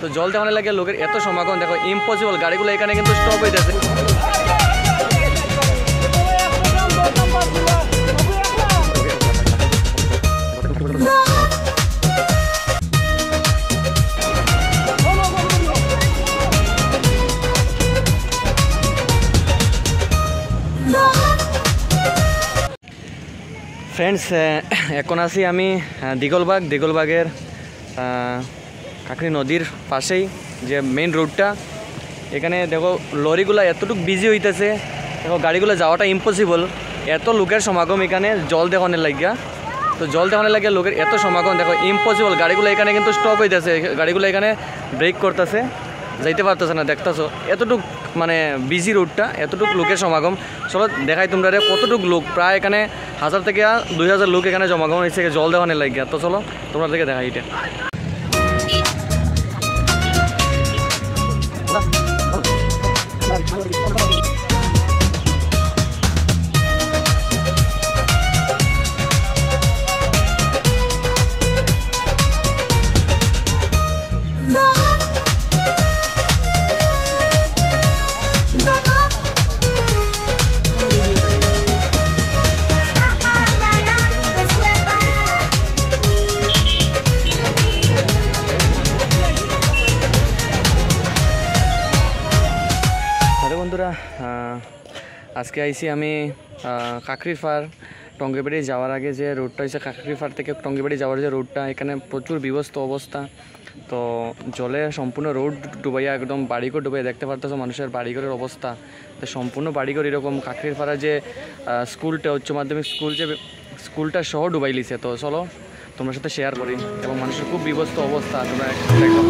তো জল দেওয়ার লাগে লোকের এত সমাগম দেখো ইম্পসিবল, গাড়িগুলো এখানে কিন্তু স্টপ হয়ে যাচ্ছে। ফ্রেন্ডস, এখন আছি আমি দিগলবাগের কাকরি নদীর পাশেই যে মেইন রোডটা। এখানে দেখো লরিগুলো এতটুকু বিজি হইতেছে, দেখো গাড়িগুলো যাওয়াটা ইম্পসিবল, এত লোকের সমাগম এখানে জল দেওয়ানোর লাগিয়া। তো জল দেওয়ানোর লাগে লোকের এত সমাগম দেখো ইম্পসিবল, গাড়িগুলো এখানে কিন্তু স্টপ হইতেছে, গাড়িগুলো এখানে ব্রেক করতেছে, যাইতে পারতেছে না। দেখতেছো এতটুক মানে বিজি রোডটা, এতটুকু লোকের সমাগম। চলো দেখাই তোমরা কতটুকু লোক, প্রায় এখানে 1000 থেকে 2000 লোক এখানে জমাগম হয়েছে জল দেওয়ানোর লাগিয়া। তো চলো তোমরা থেকে দেখাই এটা। বন্ধুরা, আজকে আইছি আমি কাকরির ফার টঙ্গিবাড়ি যাওয়ার আগে যে রোডটা হয়েছে, কাকরির ফার থেকে টঙ্গিবাড়ি যাওয়ার যে রোডটা, এখানে প্রচুর বিভস্ত অবস্থা। তো জলে সম্পূর্ণ রোড ডুবাইয়া একদম বাড়িঘর ডুবাইয়া, দেখতে পারতেছো মানুষের বাড়িঘরের অবস্থা। তো সম্পূর্ণ বাড়িঘর এরকম কাকরির ফাড়া যে স্কুলটা, উচ্চ মাধ্যমিক স্কুল, যে স্কুলটা সহ ডুবাই লিছে। তো চলো তোমার সাথে শেয়ার করি, এবং মানুষের খুব বিভস্ত অবস্থা। তোমরা একদম